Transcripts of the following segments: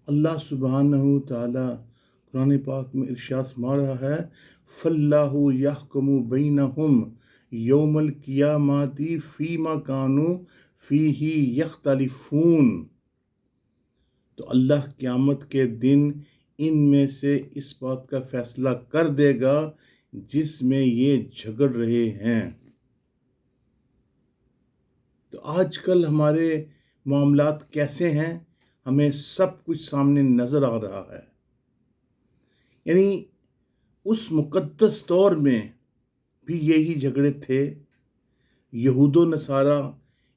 اللہ सुबहानहू तआला कुरान पाक में इरशाद फरमा रहा है, फल्लाहु यहकुमु बैनहुम यौमल क़ियामति फ़ीमा कानू फ़ीही यख्तलिफ़ून। तो अल्लाह क़यामत के दिन इनमें से इस बात का फैसला कर देगा जिसमें ये झगड़ रहे हैं। तो आजकल हमारे मामलात कैसे हैं, हमें सब कुछ सामने नज़र आ रहा है। यानी उस मुक़द्दस दौर में भी यही झगड़े थे। यहूद व नसारा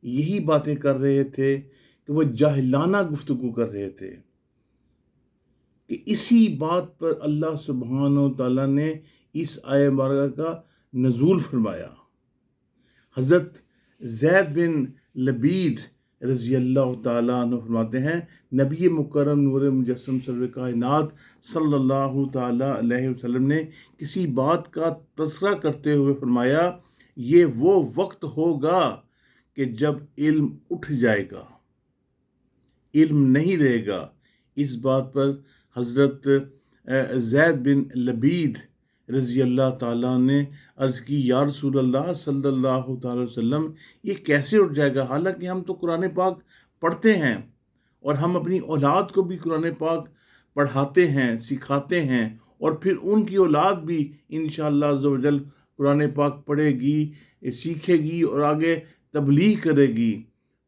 यही बातें कर रहे थे कि वो जाहिलाना गुफ्तगू कर रहे थे कि इसी बात पर अल्लाह सुब्हानहू तआला ने इस आयत मुबारका का नज़ूल फरमाया। हज़रत ज़ैद बिन लबीद रज़ी अल्लाह तआला अन्हु फरमाते हैं, नबी मुकर्रम नूर मुजस्सम सर्वर कायनात सल्लल्लाहु तआला अलैहि वसल्लम ने किसी बात का तज़किरा करते हुए फरमाया, ये वो वक्त होगा कि जब इल्म उठ जाएगा, इल्म नहीं रहेगा। इस बात पर हज़रत ज़ैद बिन लबीद रज़ी अल्लाह ताला ने अर्ज़ की, या रसूल अल्लाह सल्लल्लाहु अलैहि वसल्लम, ये कैसे उठ जाएगा? हालांकि हम तो कुरान पाक पढ़ते हैं और हम अपनी औलाद को भी कुरान पाक पढ़ाते हैं, सिखाते हैं, और फिर उनकी औलाद भी इंशाअल्लाह अज़्ज़ व जल कुरान पाक पढ़ेगी, सीखेगी और आगे तबलीग करेगी।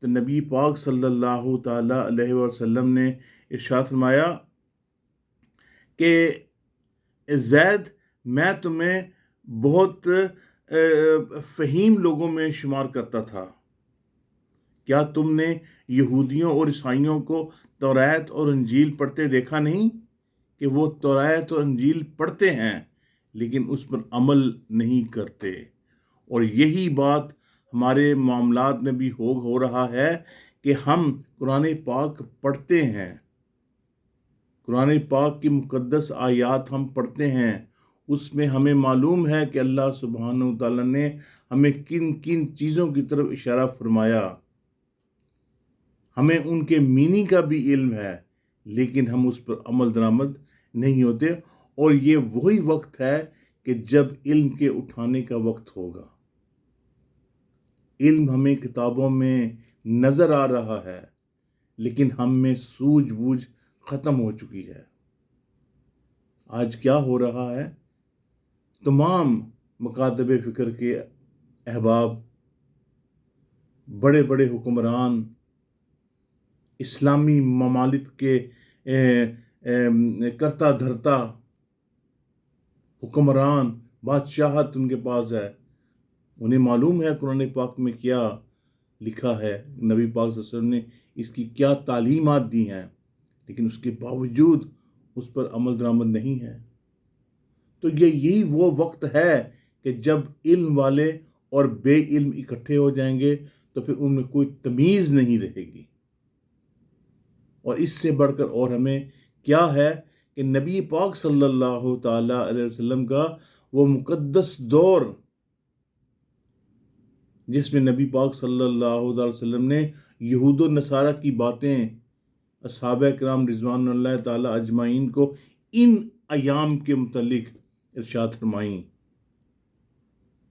तो नबी पाक सल्लल्लाहु ताला अलैहि वसल्लम ने इरशाद फरमाया कि ज़ैद, मैं तुम्हें बहुत फ़हीम लोगों में शुमार करता था। क्या तुमने यहूदियों और ईसाइयों को तौरात और इंजील पढ़ते देखा नहीं कि वो तौरात और इंजील पढ़ते हैं लेकिन उस पर अमल नहीं करते? और यही बात हमारे मामलात में भी हो रहा है कि हम कुरान पाक पढ़ते हैं, कुरान पाक की मुक़द्दस आयात हम पढ़ते हैं, उसमें हमें मालूम है कि अल्लाह सुब्हानहू तआला ने हमें किन किन चीज़ों की तरफ इशारा फरमाया। हमें उनके मीनिंग का भी इल्म है लेकिन हम उस पर अमल दरामद नहीं होते। और ये वही वक्त है कि जब इल्म के उठाने का वक्त होगा। इल्म हमें किताबों में नज़र आ रहा है लेकिन हम में सूझबूझ ख़त्म हो चुकी है। आज क्या हो रहा है, तमाम मकातबे फ़िक्र के अहबाब, बड़े बड़े हुक्मरान, इस्लामी ममालिक के करता धरता हुक्मरान, बादशाहत उनके पास है। उन्हें मालूम है कुरान पाक में क्या लिखा है, नबी पाक सल्लल्लाहु अलैहि वसल्लम ने इसकी क्या तालीमात दी हैं, लेकिन उसके बावजूद उस पर अमल दरामद नहीं है। तो यही वो वक्त है कि जब इल्म वाले और बे इल्म इकट्ठे हो जाएंगे तो फिर उनमें कोई तमीज़ नहीं रहेगी। और इससे बढ़कर और हमें क्या है कि नबी पाक सल्लल्लाहु ताला अलैहि वसल्लम का वो मुक़द्दस दौर जिसमें नबी पाक सल्लल्लाहु अलैहि वसल्लम ने यहूद व नसारा की बातें असहाबा किराम रिज़वानुल्लाह ताला अजमाइन को इन अयाम के मुतल्लिक इरशाद फरमाई।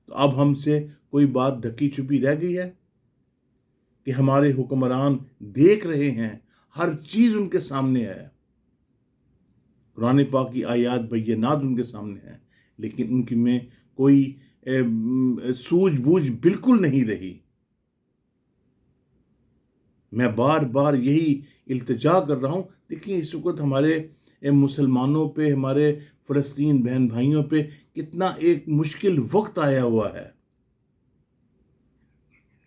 तो अब हमसे कोई बात ढकी छुपी रह गई है कि हमारे हुक्मरान देख रहे हैं, हर चीज़ उनके सामने है, कुरान पाक की आयात बय्यनात उनके सामने है, लेकिन उनकी में कोई सूझबूझ बिल्कुल नहीं रही। मैं बार बार यही इल्तिजा कर रहा हूँ। देखिए इस वक्त हमारे मुसलमानों पे, हमारे फ़लस्तीन बहन भाइयों पे कितना एक मुश्किल वक्त आया हुआ है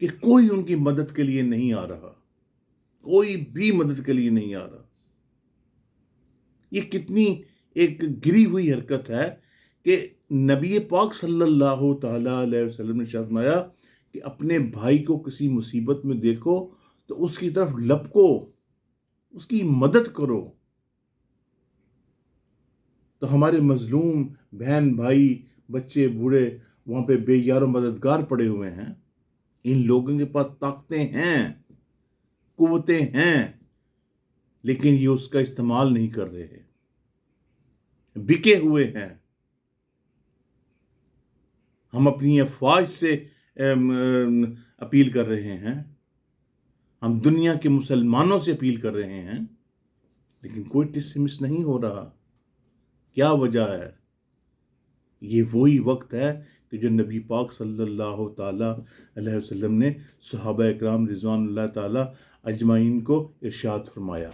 कि कोई उनकी मदद के लिए नहीं आ रहा, कोई भी मदद के लिए नहीं आ रहा। ये कितनी एक गिरी हुई हरकत है कि नबी पाक सल्लल्लाहु ताला अलैहि वसल्लम ने फरमाया कि अपने भाई को किसी मुसीबत में देखो तो उसकी तरफ लपको, उसकी मदद करो। तो हमारे मजलूम बहन भाई, बच्चे बूढ़े वहाँ पे बेयारो मददगार पड़े हुए हैं। इन लोगों के पास ताकतें हैं, कुव्वतें हैं, لیکن یہ اس کا استعمال نہیں کر رہے، بکے ہوئے ہیں۔ ہم اپنی افواج سے اپیل کر رہے ہیں، ہم دنیا کے مسلمانوں سے اپیل کر رہے ہیں، لیکن کوئی ڈسمس نہیں ہو رہا۔ کیا وجہ ہے؟ یہ وہی وقت ہے کہ جو نبی پاک صلی اللہ تعالی علیہ وسلم نے صحابہ اکرام رضوان اللہ تعالی اجمعین کو ارشاد فرمایا۔